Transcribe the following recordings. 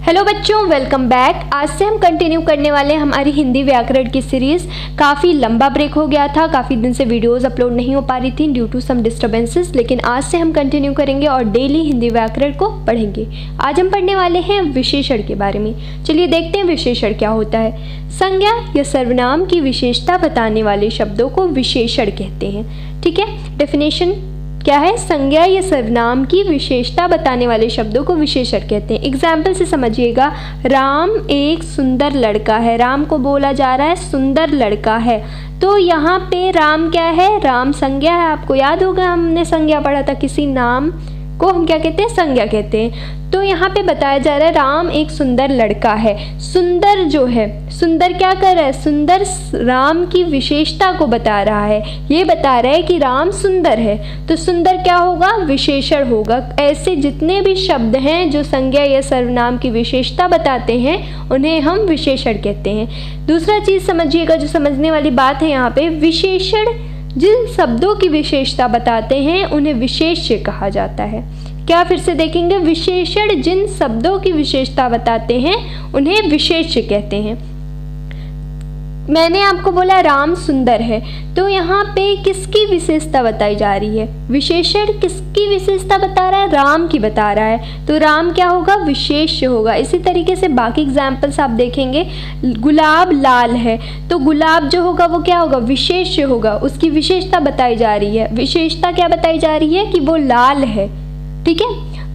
Hello बच्चों, welcome back. आज से हम कंटिन्यू करने वाले हैं हमारी हिंदी व्याकरण की सीरीज़। काफ़ी लंबा ब्रेक हो गया था, काफ़ी दिन से वीडियोस अपलोड नहीं हो पा रही थी ड्यू टू सम डिस्टर्बेंसेस, लेकिन आज से हम कंटिन्यू करेंगे और डेली हिंदी व्याकरण को पढ़ेंगे। आज हम पढ़ने वाले हैं विशेषण के बारे में। चलिए देखते हैं विशेषण क्या होता है। संज्ञा या सर्वनाम की विशेषता बताने वाले शब्दों को विशेषण कहते हैं। ठीक है, डेफिनेशन क्या है? संज्ञा या सर्वनाम की विशेषता बताने वाले शब्दों को विशेषण कहते हैं। एग्जाम्पल से समझिएगा, राम एक सुंदर लड़का है। राम को बोला जा रहा है सुंदर लड़का है, तो यहाँ पे राम क्या है? राम संज्ञा है। आपको याद होगा हमने संज्ञा पढ़ा था, किसी नाम को हम क्या कहते हैं? संज्ञा कहते हैं। तो यहाँ पे बताया जा रहा है राम एक सुंदर लड़का है। सुंदर जो है, सुंदर क्या कर रहा है? सुंदर राम की विशेषता को बता रहा है। ये बता रहा है कि राम सुंदर है, तो सुंदर क्या होगा? विशेषण होगा। ऐसे जितने भी शब्द हैं जो संज्ञा या सर्वनाम की विशेषता बताते हैं उन्हें हम विशेषण कहते हैं। दूसरा चीज़ समझिएगा, जो समझने वाली बात है यहाँ पे, विशेषण जिन शब्दों की विशेषता बताते हैं उन्हें विशेष्य कहा जाता है। क्या फिर से देखेंगे? विशेषण जिन शब्दों की विशेषता बताते हैं उन्हें विशेष्य कहते हैं। मैंने आपको बोला राम सुंदर है, तो यहाँ पे किसकी विशेषता बताई जा रही है? विशेषण किसकी विशेषता बता रहा है? राम की बता रहा है, तो राम क्या होगा? विशेष्य होगा। इसी तरीके से बाकी एग्जाम्पल्स आप देखेंगे। गुलाब लाल है, तो गुलाब जो होगा वो क्या होगा? विशेष्य होगा। उसकी विशेषता बताई जा रही है। विशेषता क्या बताई जा रही है? कि वो लाल है। ठीक है,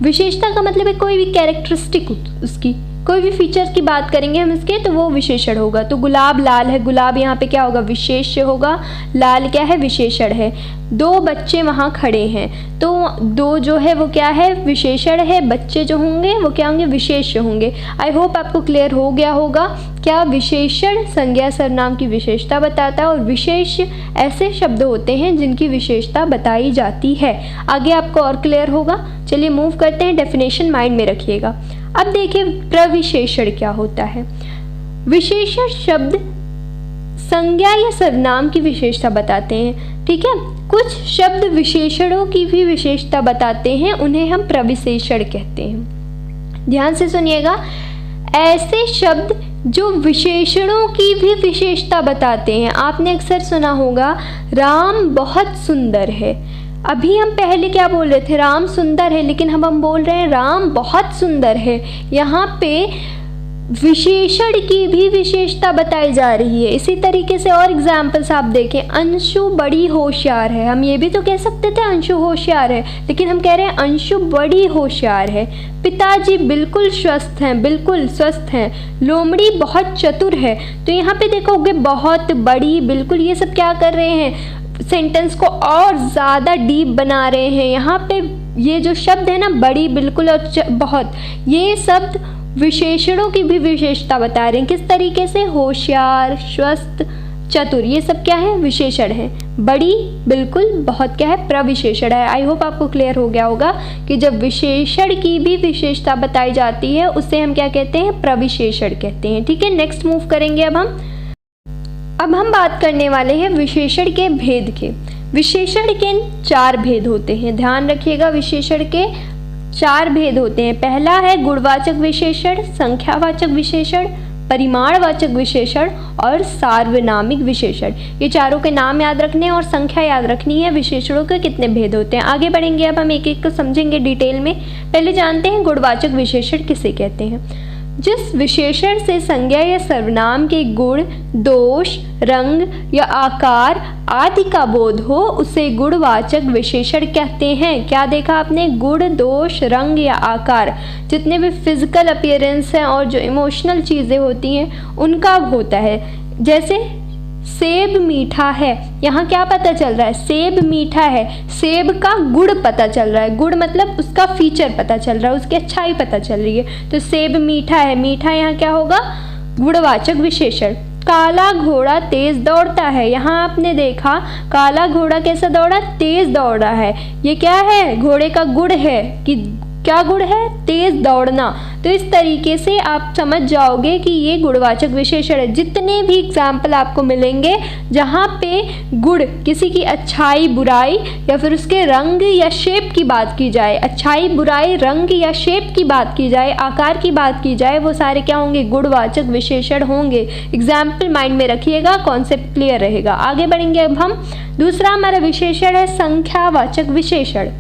विशेषता का मतलब है कोई भी कैरेक्टरिस्टिक, उसकी कोई भी फीचर्स की बात करेंगे हम इसके, तो वो विशेषण होगा। तो गुलाब लाल है, गुलाब यहाँ पे क्या होगा? विशेष्य होगा। लाल क्या है? विशेषण है। दो बच्चे वहाँ खड़े हैं, तो दो जो है वो क्या है? विशेषण है। बच्चे जो होंगे वो क्या होंगे? विशेष्य होंगे। आई होप आपको क्लियर हो गया होगा। क्या विशेषण संज्ञा सर्वनाम की विशेषता बताता है और विशेष ऐसे शब्द होते हैं जिनकी विशेषता बताई जाती है। आगे आपको और क्लियर होगा। चलिए मूव करते हैं, डेफिनेशन माइंड में रखिएगा। अब देखिए प्रविशेषण क्या होता है। विशेषण शब्द संज्ञा या सर्वनाम की विशेषता बताते हैं। ठीक है, कुछ शब्द विशेषणों की भी विशेषता बताते हैं, उन्हें हम प्रविशेषण कहते हैं। ध्यान से सुनिएगा, ऐसे शब्द जो विशेषणों की भी विशेषता बताते हैं। आपने अक्सर सुना होगा राम बहुत सुंदर है। अभी हम पहले क्या बोल रहे थे? राम सुंदर है, लेकिन हम बोल रहे हैं राम बहुत सुंदर है। यहाँ पे विशेषण की भी विशेषता बताई जा रही है। इसी तरीके से और एग्जाम्पल्स आप देखें, अंशु बड़ी होशियार है। हम ये भी तो कह सकते थे अंशु होशियार है, लेकिन हम कह रहे हैं अंशु बड़ी होशियार है। पिताजी बिल्कुल स्वस्थ हैं, बिल्कुल स्वस्थ हैं। लोमड़ी बहुत चतुर है। तो यहाँ पे देखोगे बहुत, बड़ी, बिल्कुल, ये सब क्या कर रहे हैं? सेंटेंस को और ज़्यादा डीप बना रहे हैं। यहाँ पे ये जो शब्द है ना, बड़ी, बिल्कुल और बहुत, ये शब्द विशेषणों की भी विशेषता बता रहे हैं। किस तरीके से? होशियार, स्वस्थ, चतुर, ये सब क्या है? विशेषण है। बड़ी, बिल्कुल, बहुत क्या है? प्रविशेषण है। आई होप आपको क्लियर हो गया होगा कि जब विशेषण की भी विशेषता बताई जाती है उसे हम क्या कहते हैं? प्रविशेषण कहते हैं। ठीक है, नेक्स्ट मूव करेंगे। अब हम बात करने वाले हैं विशेषण के भेद के। विशेषण के 4 भेद होते हैं। ध्यान रखिएगा, विशेषण के 4 भेद होते हैं। पहला है गुणवाचक विशेषण, संख्यावाचक विशेषण, परिमाणवाचक विशेषण और सार्वनामिक विशेषण। ये चारों के नाम याद रखने और संख्या याद रखनी है। विशेषणों के कितने भेद होते हैं आगे बढ़ेंगे। अब हम एक एक को समझेंगे डिटेल में। पहले जानते हैं गुणवाचक विशेषण किसे कहते हैं। जिस विशेषण से संज्ञा या सर्वनाम के गुण, दोष, रंग या आकार आदि का बोध हो उसे गुणवाचक विशेषण कहते हैं। क्या देखा आपने? गुण, दोष, रंग या आकार, जितने भी फिजिकल अपीयरेंस हैं और जो इमोशनल चीज़ें होती हैं उनका होता है। जैसे सेब मीठा है, यहाँ क्या पता चल रहा है? सेब मीठा है। सेब का गुण पता चल रहा है। गुण मतलब उसका फीचर पता चल रहा है, उसकी अच्छाई पता चल रही है। तो सेब मीठा है, मीठा यहाँ क्या होगा? गुणवाचक विशेषण। काला घोड़ा तेज दौड़ता है, यहाँ आपने देखा काला घोड़ा कैसा दौड़ा? तेज दौड़ा है। ये क्या है? घोड़े का गुण है कि क्या गुण है? तेज दौड़ना। तो इस तरीके से आप समझ जाओगे कि ये गुणवाचक विशेषण है। जितने भी एग्जाम्पल आपको मिलेंगे जहाँ पे गुण किसी की अच्छाई बुराई या फिर उसके रंग या शेप की बात की जाए, अच्छाई बुराई रंग या शेप की बात की जाए, आकार की बात की जाए, वो सारे क्या होंगे? गुणवाचक विशेषण होंगे। एग्जाम्पल माइंड में रखिएगा, कॉन्सेप्ट क्लियर रहेगा। आगे बढ़ेंगे अब हम। दूसरा हमारा विशेषण है संख्यावाचक विशेषण।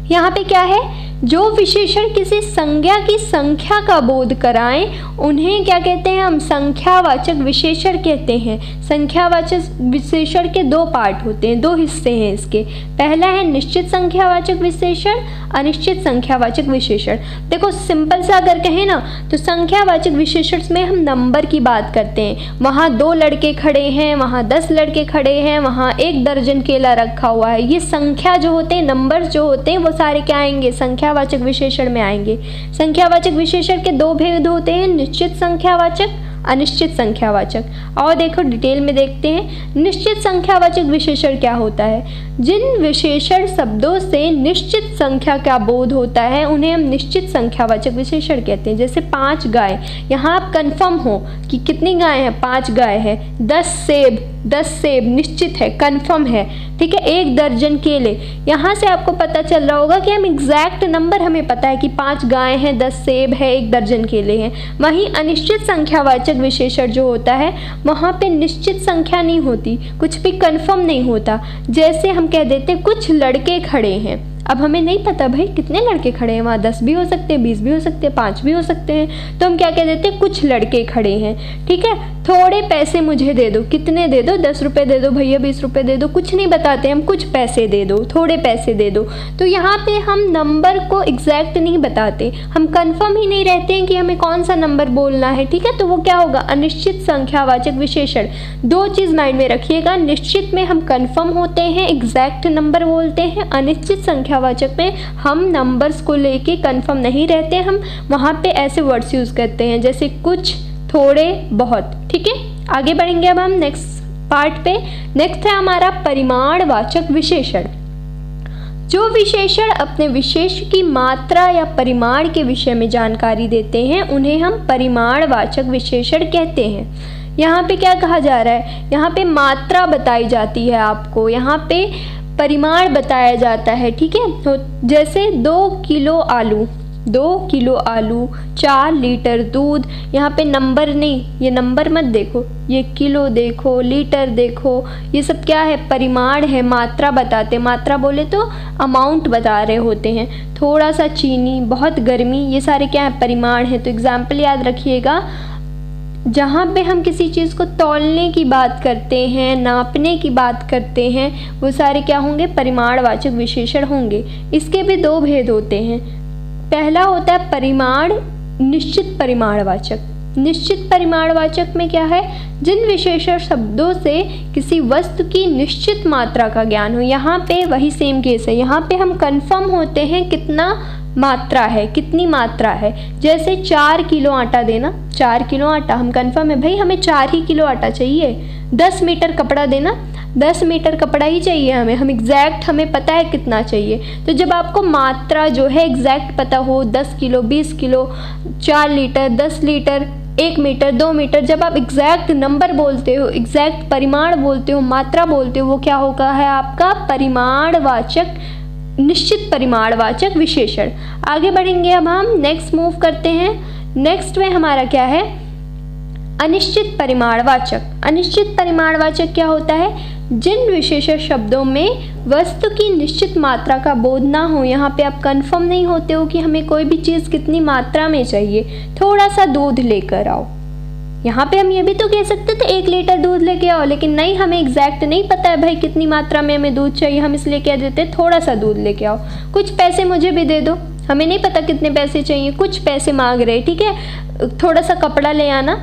यहाँ पे क्या है? जो विशेषण किसी संज्ञा की संख्या का बोध कराएं उन्हें क्या कहते हैं? हम संख्यावाचक विशेषण कहते हैं। संख्यावाचक विशेषण के दो पार्ट होते हैं, दो हिस्से हैं इसके। पहला है निश्चित संख्यावाचक विशेषण, अनिश्चित संख्यावाचक विशेषण। देखो सिंपल सा अगर कहें ना तो संख्यावाचक विशेषण में हम नंबर की बात करते हैं। वहाँ 2 लड़के खड़े हैं, वहाँ 10 लड़के खड़े हैं, वहाँ 1 दर्जन केला रखा हुआ है। ये संख्या जो होते हैं, नंबर्स जो होते हैं, वो सारे क्या आएंगे? संख्यावाचक विशेषण में आएंगे। संख्यावाचक विशेषण के 2 भेद होते हैं, निश्चित संख्यावाचक, अनिश्चित संख्यावाचक। और देखो डिटेल में देखते हैं। निश्चित संख्यावाचक विशेषण क्या होता है? जिन विशेषण शब्दों से निश्चित संख्या का बोध होता है उन्हें हम निश्चित संख्यावाचक विशेषण कहते हैं। जैसे 5 गाय, यहाँ आप कंफर्म हो कि कितनी गाय है? 5 गाय है। 10 सेब निश्चित है, कंफर्म है, ठीक है। 1 दर्जन केले, यहाँ से आपको पता चल रहा होगा कि हम एग्जैक्ट नंबर हमें पता है कि 5 गाय हैं, 10 सेब है, 1 दर्जन केले हैं। वहीं अनिश्चित संख्यावाचक विशेषण जो होता है वहाँ पे निश्चित संख्या नहीं होती, कुछ भी कंफर्म नहीं होता। जैसे हम कह देते कुछ लड़के खड़े हैं, अब हमें नहीं पता भाई कितने लड़के खड़े हैं, वहाँ 10 भी हो सकते हैं, 20 भी हो सकते हैं, 5 भी हो सकते हैं, तो हम क्या कह देते हैं? कुछ लड़के खड़े हैं, ठीक है। थोड़े पैसे मुझे दे दो, कितने दे दो? 10 रुपये दे दो भैया, 20 रुपये दे दो, कुछ नहीं बताते हम, कुछ पैसे दे दो, थोड़े पैसे दे दो। तो यहाँ पे हम नंबर को एग्जैक्ट नहीं बताते, हम कंफर्म ही नहीं रहते हैं कि हमें कौन सा नंबर बोलना है, ठीक है। तो वो क्या होगा? अनिश्चित संख्यावाचक विशेषण। 2 चीज़ माइंड में रखिएगा, निश्चित में हम कंफर्म होते हैं, एग्जैक्ट नंबर बोलते हैं। अनिश्चित संख्यावाचक में हम नंबर्स को लेके कंफर्म नहीं रहते, हम वहाँ पे ऐसे वर्ड्स यूज़ करते हैं जैसे कुछ, थोड़े, बहुत, ठीक है। आगे बढ़ेंगे अब हम नेक्स्ट पार्ट पे। नेक्स्ट है हमारा परिमाणवाचक विशेषण। जो विशेषण अपने विशेष की मात्रा या परिमाण के विषय में जानकारी देते हैं उन्हें हम परिमाणवाचक विशेषण कहते हैं। यहाँ पे क्या कहा जा रहा है? यहाँ पे मात्रा बताई जाती है आपको, यहाँ पे परिमाण बताया जाता है, ठीक है। तो जैसे 2 किलो आलू, 4 लीटर दूध। यहाँ पे नंबर नहीं, ये नंबर मत देखो, ये किलो देखो, लीटर देखो, ये सब क्या है? परिमाण है, मात्रा बताते। मात्रा बोले तो अमाउंट बता रहे होते हैं। थोड़ा सा चीनी, बहुत गर्मी, ये सारे क्या है? परिमाण है। तो एग्जाम्पल याद रखिएगा, जहाँ पे हम किसी चीज़ को तौलने की बात करते हैं, नापने की बात करते हैं, वो सारे क्या होंगे? परिमाणवाचक विशेषण होंगे। इसके भी 2 भेद होते हैं। पहला होता है परिमाण, निश्चित परिमाणवाचक। निश्चित परिमाणवाचक में क्या है? जिन विशेषण शब्दों से किसी वस्तु की निश्चित मात्रा का ज्ञान हो। यहाँ पे वही सेम केस है, यहाँ पे हम कंफर्म होते हैं कितना मात्रा है, कितनी मात्रा है। जैसे 4 किलो आटा देना, 4 किलो आटा, हम कंफर्म है भाई हमें 4 ही किलो आटा चाहिए। 10 मीटर कपड़ा देना, 10 मीटर कपड़ा ही चाहिए हमें, हम एग्जैक्ट, हमें पता है कितना चाहिए। तो जब आपको मात्रा जो है एग्जैक्ट पता हो, 10 kilo, 20 kilo, 4 litre, 10 litre, 1 metre, 2 metre, जब आप एग्जैक्ट नंबर बोलते हो, एग्जैक्ट परिमाण बोलते हो, मात्रा बोलते हो, वो क्या होगा? है आपका परिमाणवाचक, निश्चित परिमाणवाचक विशेषण। आगे बढ़ेंगे अब हम, नेक्स्ट मूव करते हैं। नेक्स्ट में हमारा क्या है? अनिश्चित परिमाणवाचक। अनिश्चित परिमाणवाचक क्या होता है? जिन विशेषण शब्दों में वस्तु की निश्चित मात्रा का बोध ना हो। यहाँ पे आप कंफर्म नहीं होते हो कि हमें कोई भी चीज़ कितनी मात्रा में चाहिए। थोड़ा सा दूध लेकर आओ, यहाँ पे हम ये भी तो कह सकते थे 1 लीटर दूध लेके आओ, लेकिन नहीं, हमें एग्जैक्ट नहीं पता है भाई कितनी मात्रा में हमें दूध चाहिए, हम इसलिए कह देते थोड़ा सा दूध लेके आओ। कुछ पैसे मुझे भी दे दो, हमें नहीं पता कितने पैसे चाहिए, कुछ पैसे मांग रहे, ठीक है। थोड़ा सा कपड़ा ले आना,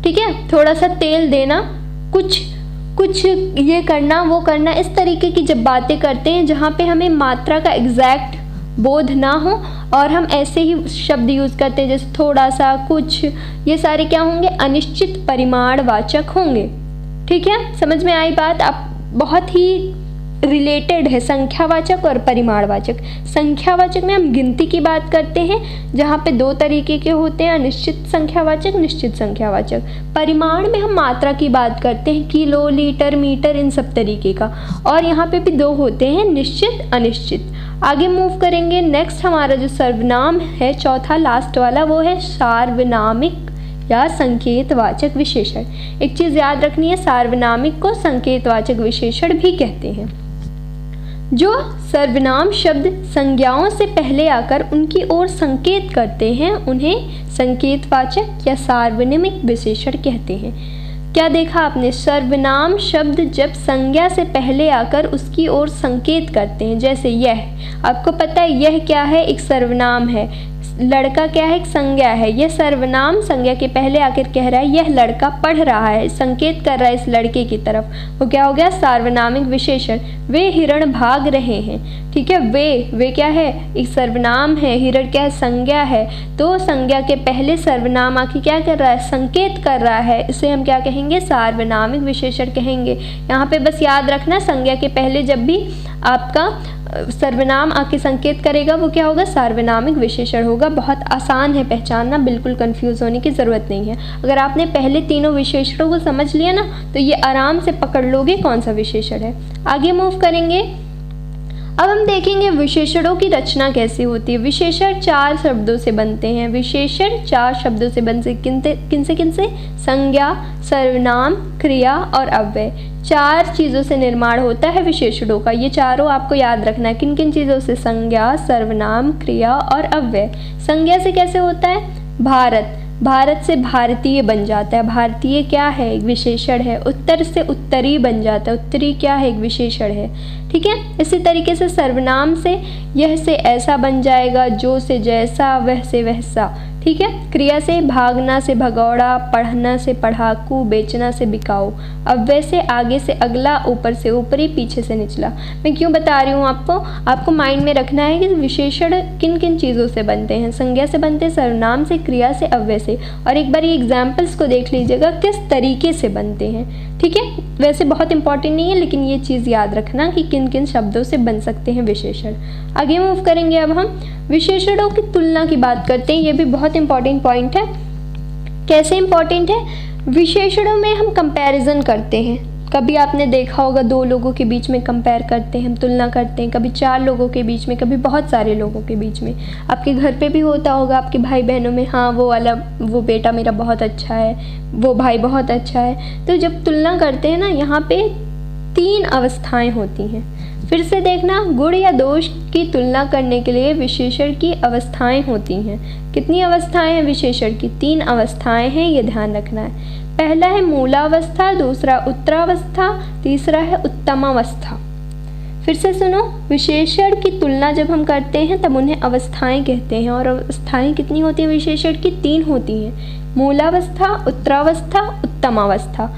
ठीक है, थोड़ा सा तेल देना, कुछ ये करना, वो करना। इस तरीके की जब बातें करते हैं जहाँ पे हमें मात्रा का एग्जैक्ट बोध ना हो और हम ऐसे ही शब्द यूज़ करते हैं जैसे थोड़ा सा, कुछ, ये सारे क्या होंगे? अनिश्चित परिमाणवाचक होंगे, ठीक है। समझ में आई बात? आप बहुत ही रिलेटेड है संख्यावाचक और परिमाणवाचक। संख्यावाचक में हम गिनती की बात करते हैं, जहाँ पे दो तरीके के होते हैं, अनिश्चित संख्यावाचक, निश्चित संख्यावाचक। परिमाण में हम मात्रा की बात करते हैं, किलो, लीटर, मीटर, इन सब तरीके का। और यहाँ पे भी दो होते हैं, निश्चित, अनिश्चित। आगे मूव करेंगे। नेक्स्ट हमारा जो सर्वनाम है, चौथा लास्ट वाला, वो है सार्वनामिक या संकेतवाचक विशेषण। एक चीज़ याद रखनी है, सार्वनामिक को संकेतवाचक विशेषण भी कहते हैं। जो सर्वनाम शब्द संज्ञाओं से पहले आकर उनकी ओर संकेत करते हैं, उन्हें संकेतवाचक या सार्वनामिक विशेषण कहते हैं। क्या देखा आपने? सर्वनाम शब्द जब संज्ञा से पहले आकर उसकी ओर संकेत करते हैं, जैसे यह, आपको पता है यह क्या है? एक सर्वनाम है। लड़का क्या है? एक संज्ञा है। यह सर्वनाम संज्ञा के पहले आकर कह रहा है यह लड़का पढ़ रहा है, संकेत कर रहा है इस लड़के की तरफ, वो क्या हो गया? सार्वनामिक विशेषण। वे हिरण भाग रहे हैं, ठीक है। वे क्या है? एक सर्वनाम है। हिरण क्या है? संज्ञा है। तो संज्ञा के पहले सर्वनाम आके क्या कर रहा है? संकेत कर रहा है, इसे हम क्या कहेंगे? सार्वनामिक विशेषण कहेंगे। यहाँ पे बस याद रखना, संज्ञा के पहले जब भी आपका सर्वनाम आके संकेत करेगा वो क्या होगा? सार्वनामिक विशेषण होगा। बहुत आसान है पहचानना, बिल्कुल कंफ्यूज होने की ज़रूरत नहीं है। अगर आपने पहले तीनों विशेषणों को समझ लिया ना, तो ये आराम से पकड़ लोगे कौन सा विशेषण है। आगे मूव करेंगे। अब हम देखेंगे विशेषणों की रचना कैसे होती है। विशेषण 4 शब्दों से बनते हैं। विशेषण 4 शब्दों से बनते किनसे? संज्ञा, सर्वनाम, क्रिया और अव्यय। 4 चीज़ों से निर्माण होता है विशेषणों का। ये चारों आपको याद रखना है। किन किन चीज़ों से? संज्ञा, सर्वनाम, क्रिया और अव्यय। संज्ञा से कैसे होता है? भारत, भारत से भारतीय बन जाता है। भारतीय क्या है? एक विशेषण है। उत्तर से उत्तरी बन जाता है। उत्तरी क्या है? एक विशेषण है, ठीक है। इसी तरीके से सर्वनाम से यह से ऐसा बन जाएगा, जो से जैसा, वह से वैसा, ठीक है। क्रिया से भागना से भगौड़ा, पढ़ना से पढ़ाकू, बेचना से बिकाऊ। अव्यय से आगे से अगला, ऊपर से ऊपरी, पीछे से निचला। मैं क्यों बता रही हूँ आपको माइंड में रखना है कि विशेषण किन किन चीज़ों से बनते हैं। संज्ञा से बनते हैं, सर्वनाम से, क्रिया से, अव्यय से। और एक बार ये एग्जाम्पल्स को देख लीजिएगा किस तरीके से बनते हैं, ठीक है। वैसे बहुत इंपॉर्टेंट नहीं है, लेकिन ये चीज़ याद रखना कि किन किन शब्दों से बन सकते हैं विशेषण। आगे मूव करेंगे। अब हम विशेषणों की तुलना की बात करते हैं। ये भी बहुत इंपॉर्टेंट पॉइंट है। कैसे इंपॉर्टेंट है? विशेषणों में हम कंपैरिजन करते हैं। कभी आपने देखा होगा 2 लोगों के बीच में कंपेयर करते हैं, हम तुलना करते हैं। कभी 4 लोगों के बीच में, कभी बहुत सारे लोगों के बीच में। आपके घर पे भी होता होगा, आपके भाई बहनों में, हाँ वो बेटा मेरा बहुत अच्छा है, वो भाई बहुत अच्छा है। तो जब तुलना करते हैं ना, यहाँ पे 3 अवस्थाएं होती हैं। फिर से देखना, गुण या दोष की तुलना करने के लिए विशेषण की अवस्थाएं होती हैं। कितनी अवस्थाएं हैं विशेषण की? 3 अवस्थाएं हैं, ये ध्यान रखना है। पहला है मूलावस्था, दूसरा उत्तरावस्था, तीसरा है उत्तमावस्था। फिर से सुनो, विशेषण की तुलना जब हम करते हैं तब उन्हें अवस्थाएं कहते हैं। और अवस्थाएं कितनी होती हैं विशेषण की? 3 होती हैं, मूलावस्था, उत्तरावस्था, उत्तमावस्था।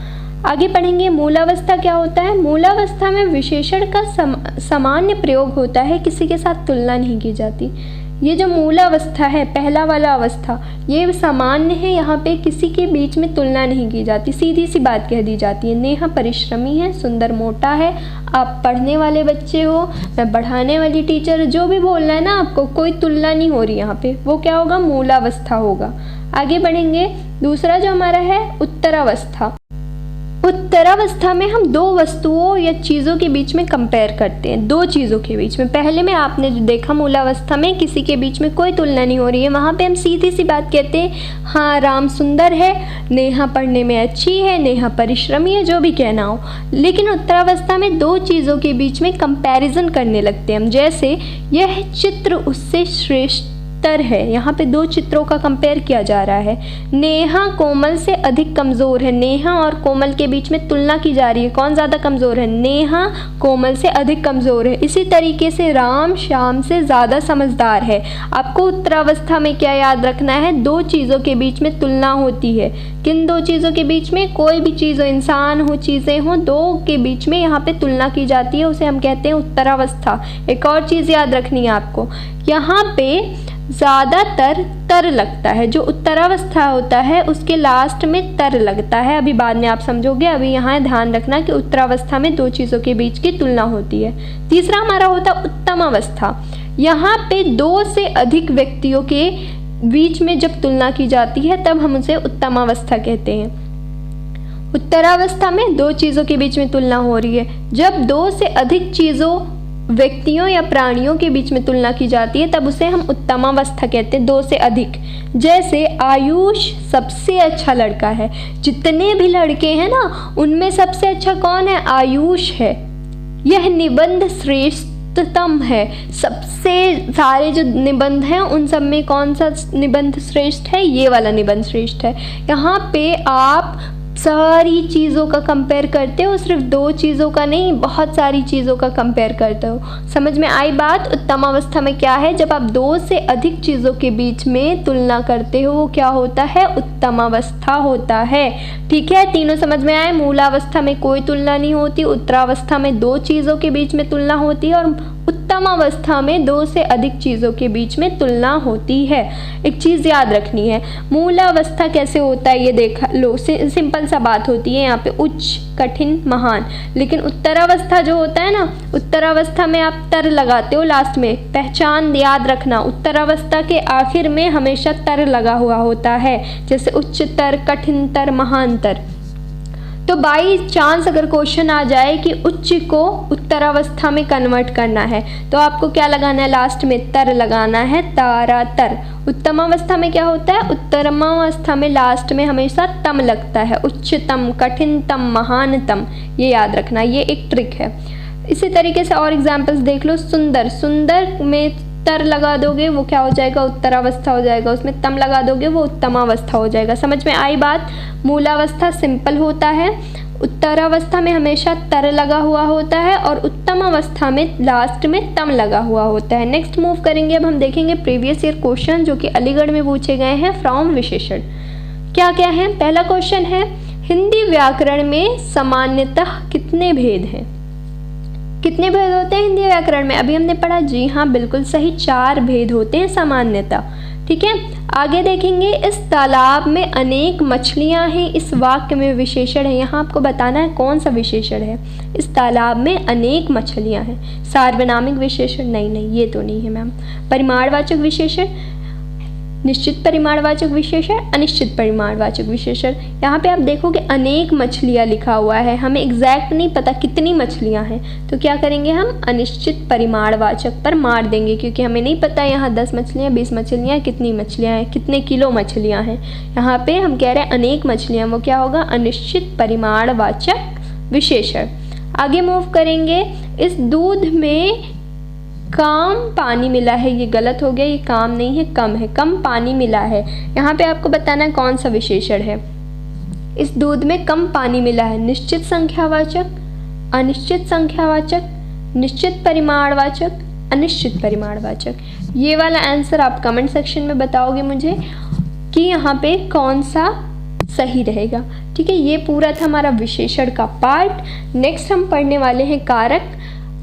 आगे पढ़ेंगे। मूलावस्था क्या होता है? मूलावस्था में विशेषण का सामान्य प्रयोग होता है, किसी के साथ तुलना नहीं की जाती। ये जो मूलावस्था है, पहला वाला अवस्था, ये सामान्य है। यहाँ पे किसी के बीच में तुलना नहीं की जाती, सीधी सी बात कह दी जाती है। नेहा परिश्रमी है, सुंदर मोटा है, आप पढ़ने वाले बच्चे हो, मैं पढ़ाने वाली टीचर, जो भी बोलना है ना आपको, कोई तुलना नहीं हो रही यहाँ पे, वो क्या होगा? मूलावस्था होगा। आगे बढ़ेंगे। दूसरा जो हमारा है उत्तरावस्था। उत्तरावस्था में हम 2 वस्तुओं या चीज़ों के बीच में कंपेयर करते हैं, 2 चीज़ों के बीच में। पहले में आपने जो देखा, मूलावस्था में किसी के बीच में कोई तुलना नहीं हो रही है, वहाँ पे हम सीधी सी बात कहते हैं, हाँ राम सुंदर है, नेहा पढ़ने में अच्छी है, नेहा परिश्रमी है, जो भी कहना हो। लेकिन उत्तरावस्था में 2 चीज़ों के बीच में कंपैरिजन करने लगते हैं हम। जैसे यह चित्र उससे श्रेष्ठ है, यहाँ पे 2 चित्रों का कंपेयर किया जा रहा है। नेहा कोमल से अधिक कमज़ोर है, नेहा और कोमल के बीच में तुलना की जा रही है, कौन ज़्यादा कमज़ोर है? नेहा कोमल से अधिक कमज़ोर है। इसी तरीके से राम श्याम से ज़्यादा समझदार है। आपको उत्तरावस्था में क्या याद रखना है? 2 चीज़ों के बीच में तुलना होती है। किन 2 चीज़ों के बीच में? कोई भी चीज़ हो, इंसान हो, चीज़ें हो, 2 के बीच में यहाँ पे तुलना की जाती है, उसे हम कहते हैं उत्तरावस्था। एक और चीज़ याद रखनी है आपको, यहाँ पे ज़्यादातर तर लगता है। जो उत्तरावस्था होता है उसके लास्ट में तर लगता है, अभी बाद में आप समझोगे। अभी यहाँ ध्यान रखना कि उत्तरावस्था में दो चीज़ों के बीच की तुलना होती है। तीसरा हमारा होता है उत्तमावस्था। यहाँ पे दो से अधिक व्यक्तियों के बीच में जब तुलना की जाती है तब हम उसे उत्तमावस्था कहते हैं। उत्तरावस्था में दो चीज़ों के बीच में तुलना हो रही है। जब दो से अधिक चीज़ों, व्यक्तियों या प्राणियों के बीच में तुलना की जाती है तब उसे हम उत्तमावस्था कहते हैं, दो से अधिक। जैसे आयुष सबसे अच्छा लड़का है। जितने भी लड़के हैं ना उनमें सबसे अच्छा कौन है? आयुष है। यह निबंध श्रेष्ठतम है। सबसे सारे जो निबंध हैं उन सब में कौन सा निबंध श्रेष्ठ है? ये वाला निबंध श्रेष्ठ है। यहाँ पे आप सारी चीज़ों का कंपेयर करते हो, सिर्फ दो चीज़ों का नहीं, बहुत सारी चीज़ों का कंपेयर करते हो। समझ में आई बात? उत्तमावस्था में क्या है? जब आप दो से अधिक चीज़ों के बीच में तुलना करते हो वो क्या होता है? उत्तमावस्था होता है। ठीक है, तीनों समझ में आए? मूलावस्था में कोई तुलना नहीं होती, उत्तरावस्था में दो चीज़ों के बीच में तुलना होती है और उत्तमावस्था में दो से अधिक चीज़ों के बीच में तुलना होती है। एक चीज़ याद रखनी है, मूलावस्था कैसे होता है ये देखा लो, सिंपल सा बात होती है यहाँ पे, उच्च, कठिन, महान। लेकिन उत्तरावस्था जो होता है ना, उत्तरावस्था में आप तर लगाते हो लास्ट में। पहचान याद रखना, उत्तरावस्था के आखिर में हमेशा तर लगा हुआ होता है, जैसे उच्चतर, कठिनतर, महानतर। तो बाई चांस अगर क्वेश्चन आ जाए कि उच्च को उत्तरावस्था में कन्वर्ट करना है तो आपको क्या लगाना है? लास्ट में तर लगाना है, तारा तर। उत्तमावस्था में क्या होता है? उत्तमावस्था में लास्ट में हमेशा तम लगता है, उच्चतम, कठिनतम, महानतम। ये याद रखना, ये एक ट्रिक है। इसी तरीके से और एग्जाम्पल्स देख लो। सुंदर, सुंदर में तर लगा दोगे वो क्या हो जाएगा? उत्तरावस्था हो जाएगा। उसमें तम लगा दोगे वो उत्तमावस्था हो जाएगा। समझ में आई बात? मूलावस्था सिंपल होता है, उत्तरावस्था में हमेशा तर लगा हुआ होता है और उत्तमावस्था में लास्ट में तम लगा हुआ होता है। नेक्स्ट मूव करेंगे, अब हम देखेंगे प्रीवियस ईयर क्वेश्चन जो कि अलीगढ़ में पूछे गए हैं फ्रॉम विशेषण। क्या क्या है? पहला क्वेश्चन है, हिंदी व्याकरण में सामान्यतः कितने भेद हैं? कितने भेद होते हैं हिंदी व्याकरण में? अभी हमने पढ़ा, जी हाँ बिल्कुल सही, 4 भेद होते हैं सामान्यतः। ठीक है, आगे देखेंगे, इस तालाब में अनेक मछलियां हैं, इस वाक्य में विशेषण है। यहाँ आपको बताना है कौन सा विशेषण है। इस तालाब में अनेक मछलियां हैं, सार्वनामिक विशेषण? नहीं, ये तो नहीं है मैम। परिमाणवाचक विशेषण, निश्चित परिमाणवाचक विशेषण, अनिश्चित परिमाणवाचक विशेषण। यहाँ पे आप देखोगे अनेक मछलियाँ लिखा हुआ है, हमें एग्जैक्ट नहीं पता कितनी मछलियाँ हैं, तो क्या करेंगे हम? अनिश्चित परिमाणवाचक पर मार देंगे, क्योंकि हमें नहीं पता यहाँ 10 मछलियाँ, 20 मछलियाँ, कितनी मछलियाँ हैं, कितने किलो मछलियाँ हैं। यहाँ पे हम कह रहे हैं अनेक मछलियाँ, वो क्या होगा? अनिश्चित परिमाणवाचक विशेषण। आगे मूव करेंगे, इस दूध में कम पानी मिला है, ये गलत हो गया, ये काम नहीं है, कम है, कम पानी मिला है। यहाँ पे आपको बताना है कौन सा विशेषण है। इस दूध में कम पानी मिला है, निश्चित संख्यावाचक, अनिश्चित संख्यावाचक, निश्चित परिमाणवाचक, अनिश्चित परिमाणवाचक। ये वाला आंसर आप कमेंट सेक्शन में बताओगे मुझे कि यहाँ पे कौन सा सही रहेगा। ठीक है, ये पूरा था हमारा विशेषण का पार्ट। नेक्स्ट हम पढ़ने वाले हैं कारक।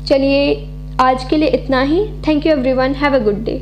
चलिए आज के लिए इतना ही। Thank you everyone, have a good day.